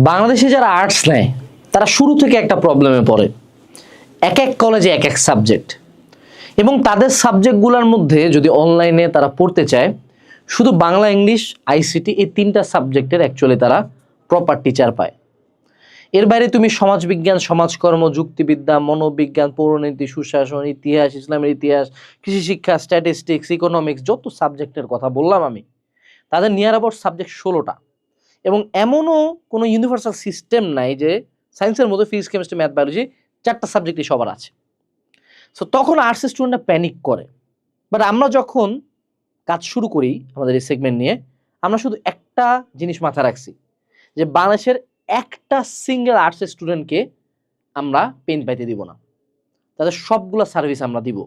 বাংলাদেশে যারা আর্টস নেয় তারা শুরু থেকে একটা প্রবলেমে পড়ে, এক এক কলেজে এক এক সাবজেক্ট, এবং তাদের সাবজেক্টগুলোর মধ্যে যদি অনলাইনে তারা পড়তে চায়, শুধু বাংলা, ইংলিশ, আইসিটি এই তিনটা সাবজেক্টের অ্যাকচুয়ালি তারা প্রপার টিচার পায়। এর বাইরে তুমি সমাজবিজ্ঞান, সমাজকর্ম, যুক্তিবিদ্যা, মনোবিজ্ঞান, পৌরনীতি, সুশাসন, ইতিহাস, ইসলামের ইতিহাস, কৃষি শিক্ষা, স্ট্যাটিস্টিক্স, ইকোনমিক্স, যত সাবজেক্টের কথা বললাম আমি, তাদের নিয়ার অ্যাবাউট সাবজেক্ট 16টা। এবং এমনও কোনো ইউনিভার্সাল সিস্টেম নাই যে সায়েন্সের মধ্যে ফিজিক্স, কেমিস্ট্রি, ম্যাথ, বায়োলজি 4টা সাবজেক্টই সবার আছে। সো তখন আর্টস স্টুডেন্টরা প্যানিক করে। বাট আমরা যখন কাজ শুরু করি আমাদের এই সেগমেন্ট নিয়ে, আমরা শুধু একটা জিনিস মাথায় রাখছি যে বাংলাদেশের একটা সিঙ্গেল আর্টস স্টুডেন্টকে আমরা পেন পাইতে দিব না, তাদের সবগুলো সার্ভিস আমরা দিব।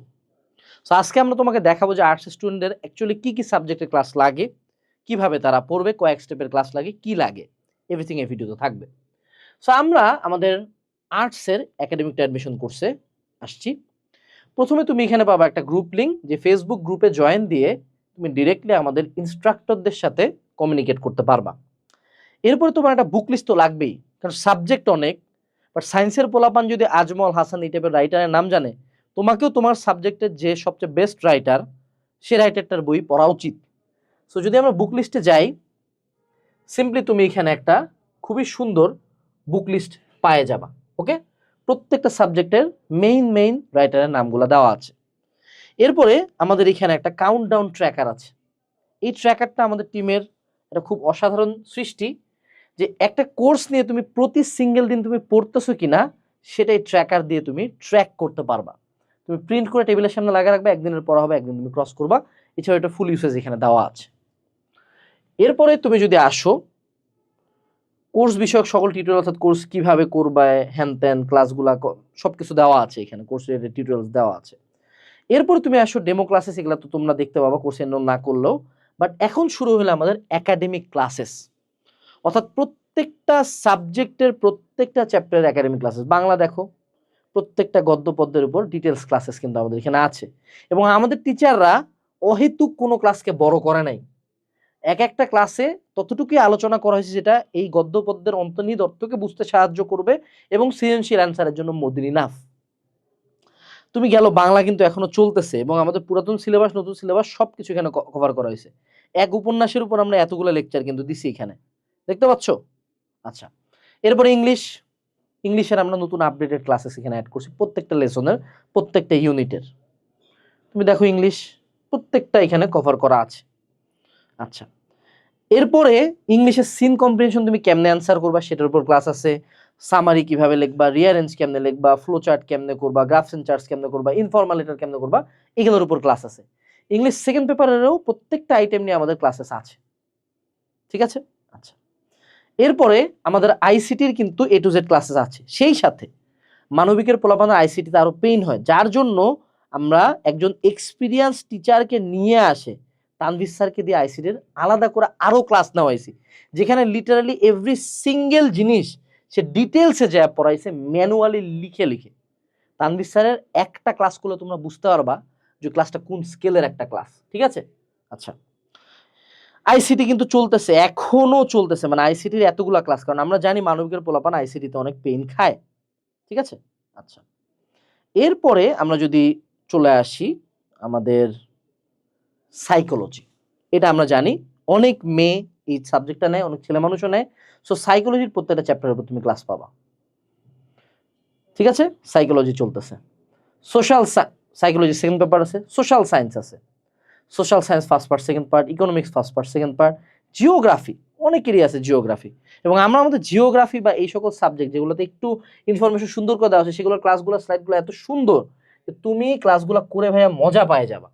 সো আজকে আমরা তোমাকে দেখাবো যে আর্টস স্টুডেন্টদের অ্যাকচুয়ালি কী কী সাবজেক্টের ক্লাস লাগে, কিভাবে তারা পড়বে, কয়েক স্টেপের ক্লাস লাগে, কি লাগে, এভরিথিং এই ভিডিওতে থাকবে। সো আমরা আমাদের আর্টসের একাডেমিকটা অ্যাডমিশন কোর্সে আসছি। প্রথমে তুমি এখানে পাবা একটা গ্রুপ লিঙ্ক, যে ফেসবুক গ্রুপে জয়েন দিয়ে তুমি ডিরেক্টলি আমাদের ইনস্ট্রাক্টরদের সাথে কমিউনিকেট করতে পারবা। এরপরে তোমার একটা বুক লিস্ট তো লাগবেই, কারণ সাবজেক্ট অনেক। বাট সায়েন্সের পোলাপান যদি আজমল, হাসান এই টাইপের রাইটারের নাম জানে, তোমাকেও তোমার সাবজেক্টের যে সবচেয়ে বেস্ট রাইটার, সে রাইটারটার বই পড়া উচিত। সো যদি আমরা বুক লিস্টে যাই, সিম্পলি তুমি এখানে একটা খুবই সুন্দর বুক লিস্ট পায়ে যাবা। ওকে, প্রত্যেকটা সাবজেক্টের মেইন রাইটারের নামগুলো দেওয়া আছে। এরপরে আমাদের এখানে একটা কাউন্টডাউন ট্র্যাকার আছে। এই ট্র্যাকারটা আমাদের টিমের একটা খুব অসাধারণ সৃষ্টি, যে একটা কোর্স নিয়ে তুমি প্রতি সিঙ্গেল দিন তুমি পড়তেছো কিনা সেটা এই ট্র্যাকার দিয়ে তুমি ট্র্যাক করতে পারবা। তুমি প্রিন্ট করে টেবিলের সামনে লাগা রাখবে, একদিনের পড়া হবে, একদিন তুমি ক্রস করবা। এছাড়া এটা ফুল ইউসেজ এখানে দেওয়া আছে। এরপরে তুমি যদি আসো, কোর্স বিষয়ক সকল টিউটোরিয়াল, অর্থাৎ কোর্স কিভাবে করবা, হ্যান ত্যান ক্লাসগুলা সবকিছু দেওয়া আছে এখানে, কোর্স রিলেটেড টিউটোরিয়ালস দেওয়া আছে। এরপর তুমি আসো ডেমো ক্লাসেস, এগুলো তো তোমরা দেখতে পাবা কোর্সে এনরোল না করলেও। বাট এখন শুরু হলো আমাদের একাডেমিক ক্লাসেস, অর্থাৎ প্রত্যেকটা সাবজেক্টের প্রত্যেকটা চ্যাপ্টারের একাডেমিক ক্লাসেস। বাংলা দেখো, প্রত্যেকটা গদ্য পদ্যের উপর ডিটেলস ক্লাসেস কিন্তু আমাদের এখানে আছে। এবং আমাদের টিচাররা অহেতুক কোনো ক্লাসকে বড় করে নাই, এক একটা ক্লাসে ততটুকুই আলোচনা করা হয়েছে যেটা এই গদ্য পদ্যের অন্তর্নিহিত অর্থকে বুঝতে সাহায্য করবে এবং সৃজনশীল অ্যান্সারের জন্য মোর দেন ইনাফ। তুমি গেল বাংলা কিন্তু এখনো চলতেছে, এবং আমাদের পুরাতন সিলেবাস, নতুন সিলেবাস সবকিছু এখানে কভার করা হয়েছে। এক উপন্যাসের উপর আমরা এতগুলো লেকচার কিন্তু দিছি এখানে, দেখতে পাচ্ছ? আচ্ছা, এরপরে ইংলিশের আমরা নতুন আপডেটেড ক্লাসেস এখানে অ্যাড করছি, প্রত্যেকটা লেসনের, প্রত্যেকটা ইউনিটের। তুমি দেখো ইংলিশ প্রত্যেকটা এখানে কভার করা আছে। আচ্ছা, এরপরে ইংলিশের সিন কম্প্রিহেনশন তুমি কেমনে অ্যান্সার করবা সেটার উপর ক্লাস আছে। সামারি কিভাবে লিখবা, রিয়ারেঞ্জ কেমনে লিখবা, ফ্লো চার্ট কেমনে করবা, গ্রাফস এন্ড চার্টস কেমনে করবা, ইনফরমাল লেটার কেমনে করবা, এগুলোর উপর ক্লাস আছে। ইংলিশ সেকেন্ড পেপারেরও প্রত্যেকটা আইটেম নিয়ে আমাদের ক্লাসেস আছে। ঠিক আছে? আচ্ছা, এরপরে আমাদের আইসিটির কিন্তু A to Z ক্লাসেস আছে। সেই সাথে মানবিকের পোলাপানের আইসিটিতে আরো পেইন হয়, যার জন্য আমরা একজন এক্সপিরিয়েন্স টিচারকে নিয়ে আসে, তানভীর স্যারকে দিয়ে আইসিটির আলাদা করে আরো ক্লাস নেওয়াইছি, যেখানে লিটারালি এভরি সিঙ্গেল জিনিস সে ডিটেলসে যা পড়াইছে, ম্যানুয়ালি লিখে লিখে। তানভীর স্যারের একটা ক্লাস করলে তোমরা বুঝতে পারবা যে ক্লাসটা কোন স্কেলের একটা ক্লাস। ঠিক আছে? আচ্ছা, আইসিটি কিন্তু চলতেছে, এখনো চলতেছে, মানে আইসিটির এতগুলা ক্লাস, কারণ আমরা জানি মানবিকের পোলাপান আইসিটিতে অনেক পেইন খায়। ঠিক আছে? আচ্ছা, এরপরে আমরা যদি চলে আসি আমাদের সাইকোলজি, এটা আমরা জানি অনেক মেয়ে এই সাবজেক্টটা নেয়, অনেক ছেলে মানুষও নেয়। সো সাইকোলজির প্রত্যেকটা চ্যাপ্টারের উপর তুমি ক্লাস পাবা। ঠিক আছে? সাইকোলজি চলতেছে। সোশ্যাল সাইকোলজি সেকেন্ড পেপার আছে, সোশ্যাল সায়েন্স আছে, social science first part, second part, economics first part, second part, geography অনেকেরই আছে জিওগ্রাফি। এবং আমরা আমাদের জিওগ্রাফি বা এই সকল সাবজেক্ট যেগুলোতে একটু ইনফরমেশন সুন্দর করে দেওয়া আছে, সেগুলোর ক্লাসগুলো, স্লাইডগুলো এত সুন্দর যে তুমি ক্লাসগুলো করে ভাইয়া মজা পায় যাবা।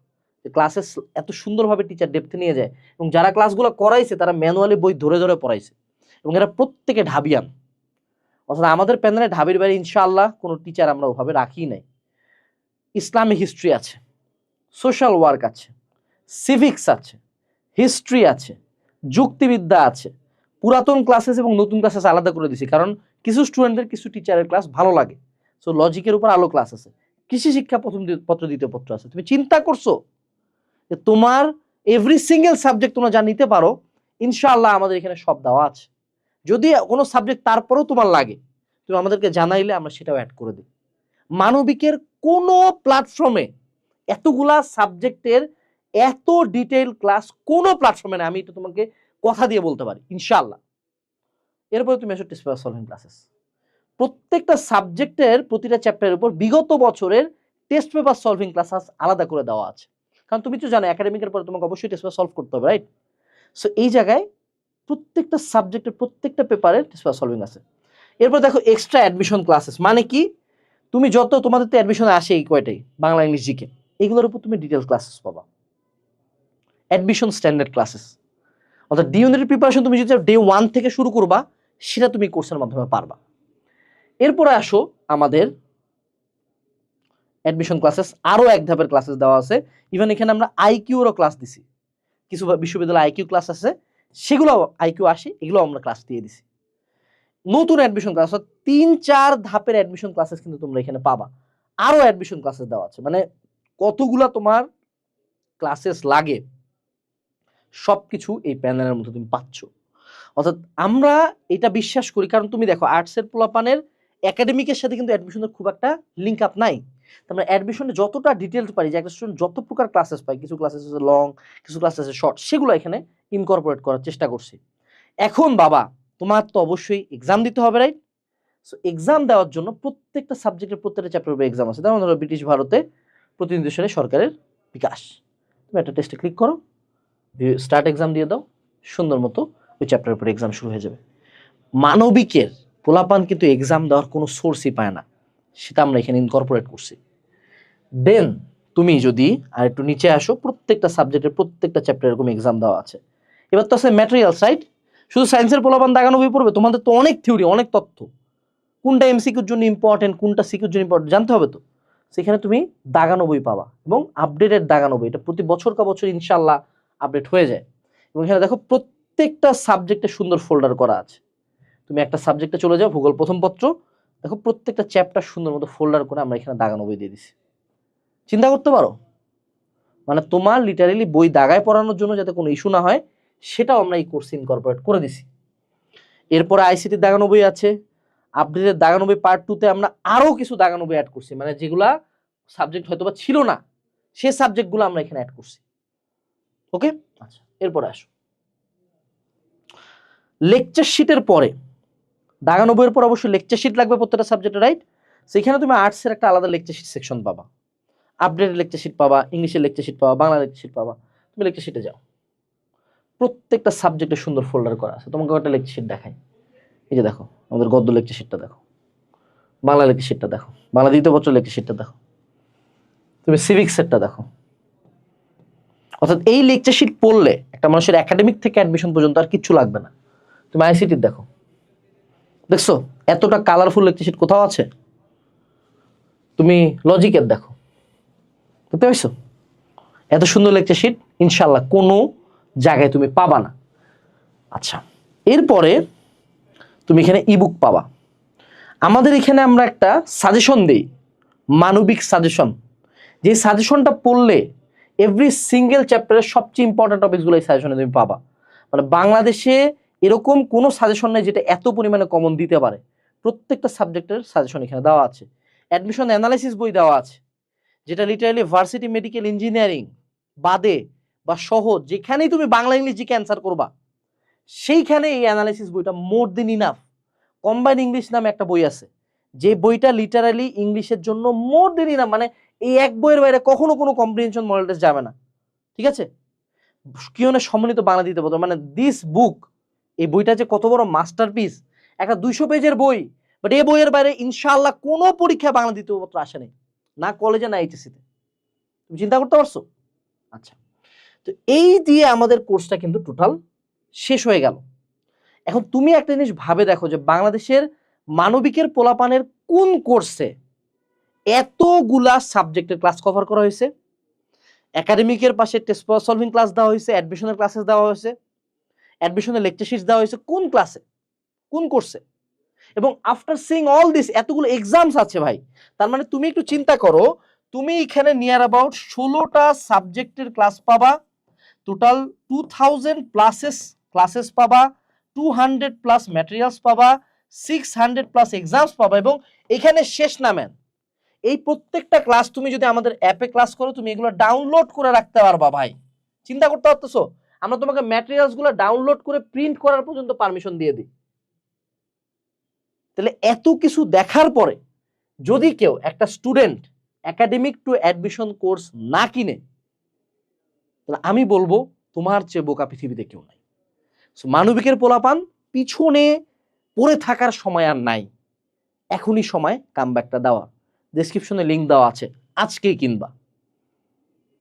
ক্লাসে এত সুন্দরভাবে টিচার ডেপথে নিয়ে যায়, এবং যারা ক্লাসগুলো করাইছে তারা ম্যানুয়ালি বই ধরে ধরে পড়াইছে, এবং এরা প্রত্যেকে ঢাবিয়ান। অর্থাৎ আমাদের প্যানেলে ঢাবির বাইরে ইনশাআল্লাহ কোনো টিচার আমরা ওভাবে রাখি নাই। ইসলামিক হিস্ট্রি আছে, সোশ্যাল ওয়ার্ক আছে, সিভিক্স আছে, হিস্ট্রি আছে, যুক্তিবিদ্যা আছে। পুরাতন ক্লাসেস এবং নতুন ক্লাসেস আলাদা করে দিছি, কারণ কিছু স্টুডেন্টদের কিছু টিচারের ক্লাস ভালো লাগে। সো লজিকের উপর আলো ক্লাস আছে, কৃষি শিক্ষা প্রথম পত্র দ্বিতীয় পত্র আছে। তুমি চিন্তা করছো যে তোমার এভরি সিঙ্গেল সাবজেক্ট তোমরা যা নিতে পারো, ইনশাআল্লাহ আমাদের এখানে সব দেওয়া আছে। যদি কোনো সাবজেক্ট তারপরেও তোমার লাগে তুমি আমাদেরকে জানাইলে আমরা সেটাও অ্যাড করে দিই। মানবিকের কোনো প্ল্যাটফর্মে এতগুলা সাবজেক্টের এত ডিটেইল ক্লাস কোনো প্ল্যাটফর্মে না, আমি এটা তোমাকে কথা দিয়ে বলতে পারি ইনশাআল্লাহ। এরপরে তুমি আসো টেস্ট পেপার সলভিং ক্লাসেস। প্রত্যেকটা সাবজেক্টের প্রতিটা চ্যাপ্টারের উপর বিগত বছরের টেস্ট পেপার সলভিং ক্লাস আলাদা করে দেওয়া আছে, কারণ তুমি তো জানো একাডেমিকের পরে তোমাকে অবশ্যই টেস্ট পেপার সলভ করতে হবে, রাইট? সো এই জায়গায় প্রত্যেকটা সাবজেক্টের প্রত্যেকটা পেপারের টেস্ট পেপার সলভিং আছে। এরপর দেখো এক্সট্রা অ্যাডমিশন ক্লাসেস, মানে কি তুমি যত তোমাদের তো অ্যাডমিশনে আসে এই কয়টাই বাংলা ইংলিশ জিকে, এগুলোর উপর তুমি ডিটেলস ক্লাসেস পাবা। অ্যাডমিশন স্ট্যান্ডার্ড ক্লাসেস, অর্থাৎ ডি ইউনিটের প্রিপারেশন তুমি যদি ডে 1 থেকে শুরু করবা সেটা তুমি কোর্সের মাধ্যমে পারবা। এরপরে আসো আমাদের অ্যাডমিশন ক্লাসেস, আরো এক ধাপের ক্লাসেস দেওয়া আছে। ইভেন এখানে আমরা আইকিউরও ক্লাস দিছি, কিছু বিশ্ববিদ্যালয়ে আইকিউ ক্লাস আছে, সেগুলো আইকিউ আসে, এগুলো আমরা ক্লাস দিয়ে দিছি। নতুন অ্যাডমিশন ক্লাস 3-4 ধাপের অ্যাডমিশন ক্লাসেস কিন্তু তোমরা এখানে পাবা। আরো অ্যাডমিশন ক্লাসেস দেওয়া আছে, মানে কতগুলা তোমার ক্লাসেস লাগে সবকিছু এই প্যানেলের মধ্যে তুমি পাচ্ছ। অর্থাৎ আমরা এটা বিশ্বাস করি, কারণ তুমি দেখো আর্টসের পোলাপানের একাডেমিকের সাথে কিন্তু অ্যাডমিশনের খুব একটা লিঙ্ক আপ নাই। আমরা অ্যাডমিশনে যতটা ডিটেলস পারি, যে একটা স্টুডেন্ট যত প্রকার ক্লাসেস পায়, কিছু ক্লাসেস আছে লং, কিছু ক্লাসেস আছে শর্ট, সেগুলো এখানে ইনকর্পোরেট করার চেষ্টা করছি। এখন বাবা তোমার তো অবশ্যই এক্সাম দিতে হবে, রাইট? সো এক্সাম দেওয়ার জন্য প্রত্যেকটা সাবজেক্টের প্রত্যেকটা চ্যাপ্টারের উপর এক্সাম আছে। যেমন ধরো ব্রিটিশ ভারতে প্রতিনিধি সালে সরকারের বিকাশ, তুমি একটা টেস্টে ক্লিক করো, স্টার্ট এক্সাম দিয়ে দাও, সুন্দর মতো ওই চ্যাপ্টারের উপর এক্সাম শুরু হয়ে যাবে। মানবিকের পোলাপান কিন্তু এক্সাম দেওয়ার কোনো সোর্সই পায় না, সেটা আমরা এখানে ইনকর্পোরেট করছি। দেন তুমি যদি আর একটু নিচে আসো, প্রত্যেকটা সাবজেক্টের প্রত্যেকটা চ্যাপ্টার এরকম এক্সাম দেওয়া আছে। এবার তো আছে ম্যাটেরিয়াল সাইড, শুধু সায়েন্সের পোলাপান দাগানো বই পড়বে, তোমাদের তো অনেক থিওরি, অনেক তথ্য, কোনটা এমসিকিউর জন্য ইম্পর্টেন্ট, কোনটা সিকিউর জন্য ইম্পর্টেন্ট জানতে হবে। তো সেখানে তুমি দাগানো বই পাবা, এবং আপডেটেড দাগানো বই, এটা প্রতি বছর কা বছর ইনশাল্লাহ আপডেট হয়ে যায়। এবং এখানে দেখো প্রত্যেকটা সাবজেক্টে সুন্দর ফোল্ডার করা আছে। তুমি একটা সাবজেক্টে চলে যাও, ভূগোল প্রথম পত্র, দেখো প্রত্যেকটা চ্যাপ্টার সুন্দর মতো ফোল্ডার করে আমরা এখানে দাগানো বই দিয়ে দিছি। চিন্তা করতে পারো, মানে তোমার লিটারেলি বই দাগায় পড়ানোর জন্য যাতে কোনো ইস্যু না হয়, সেটাও আমরা এই কোর্সে ইনকর্পোরেট করে দিছি। এরপরে আইসিটির দাগানো বই আছে, আপডেটের দাগানো বই পার্ট 2-তে আমরা আরো কিছু দাগানো বই অ্যাড করছি, মানে যেগুলা সাবজেক্ট হয়তো বা ছিল না, সেই সাবজেক্টগুলো আমরা এখানে অ্যাড করছি। ওকে, আচ্ছা এরপরে আসো লেকচার শিটের পরে। দাগানো বইয়ের পর অবশ্যই লেকচার শিট লাগবে প্রত্যেকটা সাবজেক্টে, রাইট? সেখানে তুমি আর্টসের একটা আলাদা লেকচার শিট সেকশন পাবা, আপডেটেড লেকচার শিট পাবা, ইংলিশের লেকচার শিট পাবা, বাংলা লেকচার শিট পাবা। তুমি লেকচার শিটে যাও, প্রত্যেকটা সাবজেক্টে সুন্দর ফোল্ডার করা আছে। তোমাকে একটা লেকচার শিট দেখাই, এই যে দেখো আমাদের গদ্য লেকচার শিটটা দেখো, বাংলা লেকচার শিটটা দেখো, বাংলা দ্বিতীয় পত্র লেকচার শিটটা দেখো, তুমি সিভিক্স সেটটা দেখো। অর্থাৎ এই লেকচার শিট পড়লে একটা মানুষের একাডেমিক থেকে অ্যাডমিশন পর্যন্ত আর কিচ্ছু লাগবে না। তুমি আইসিটির দেখো, দেখছো এতটা কালারফুল লেকচার শিট কোথাও আছে? তুমি লজিকের দেখো, দেখতে পাইছো এত সুন্দর লেকচার শিট ইনশাল্লাহ কোনো জায়গায় তুমি পাবা না। আচ্ছা, এরপরে তুমি এখানে ইবুক পাবা। আমাদের এখানে আমরা একটা সাজেশন দেই, মানবিক সাজেশন, যে সাজেশনটা পড়লে এভরি সিঙ্গেল চ্যাপ্টারের সবচেয়ে ইম্পর্টেন্ট টপিকসগুলো এই সাজেশনে তুমি পাবা। মানে বাংলাদেশে এরকম কোনো সাজেশন নেই যেটা এত পরিমাণে কমন দিতে পারে। প্রত্যেকটা সাবজেক্টের সাজেশন এখানে দেওয়া আছে। অ্যাডমিশন অ্যানালাইসিস বই দেওয়া আছে, যেটা লিটারালি ভার্সিটি মেডিকেল ইঞ্জিনিয়ারিং বাদে বা সহ যেখানেই তুমি বাংলা ইংলিশ জিকে অ্যান্সার করবা, সেইখানে এই অ্যানালাইসিস বইটা মোর দেন ইনাফ। কম্বাইন ইংলিশ নামে একটা বই আছে, যে বইটা লিটারালি ইংলিশের জন্য মোর দেন ইনাফ, মানে এই এক বইয়ের বাইরে কখনো কোনো কম্প্রিহেনশন মডেল টেস্ট যাবে না, ঠিক আছে? কিয়নে সম্মানিত বাংলা দিতে পারতো, মানে দিস বুক, এই বইটা যে কত বড় মাস্টারপিস, একটা 200 পেজের বই, বাট এই বইয়ের বাইরে ইনশাআল্লাহ কোনো পরীক্ষা বাংলা দ্বিতীয় পত্র আসে নাই, না কলেজে না এইচএসসিতে। তুমি চিন্তা করতে পারছো? আচ্ছা, তো এই দিয়ে আমাদের কোর্সটা কিন্তু টোটাল শেষ হয়ে গেল। এখন তুমি একটা জিনিস ভাবে দেখো যে বাংলাদেশের মানবিকের পোলাপানের কোন কোর্সে এতগুলা সাবজেক্টের ক্লাস কভার করা হয়েছে? একাডেমিকের পাশে টেস্ট সলভিং ক্লাস দেওয়া হয়েছে, অ্যাডমিশনের ক্লাসেস দেওয়া হয়েছে, অ্যাডমিশনের লেকচার শিটস দেওয়া হয়েছে, কোন ক্লাসে, কোন কোর্সে? এবং আফটার সিইং অল দিস এতগুলো এক্সামস আছে ভাই, তার মানে তুমি একটু চিন্তা করো, তুমি এখানে নিয়ার অ্যাবাউট 16টা সাবজেক্টের ক্লাস পাবা, টোটাল 2000 ক্লাসেস পাবা, 200+ ম্যাটেরিয়ালস পাবা, 600+ এক্সামস পাবা, এবং এখানে শেষ না ম্যান, এই প্রত্যেকটা ক্লাস তুমি যদি আমাদের অ্যাপে ক্লাস করো, তুমি এগুলো ডাউনলোড করে রাখতে পারবা ভাই। চিন্তা করতে পারতেছো, আমরা তোমাকে ম্যাটেরিয়ালসগুলো ডাউনলোড করে প্রিন্ট করার পর্যন্ত পারমিশন দিয়ে দিই। তাহলে এত কিছু দেখার পরে যদি কেউ একটা student academic two admission course না কিনে, তাহলে আমি বলবো তোমার চেয়ে বোকা পৃথিবীতে কেউ নাই। মানবিকের পোলাপান পিছনে পড়ে থাকার সময় আর নাই, এখনই সময় কামব্যাকটা দেওয়ার। ডেসক্রিপশনে লিঙ্ক দেওয়া আছে, আজকেই কিনবা।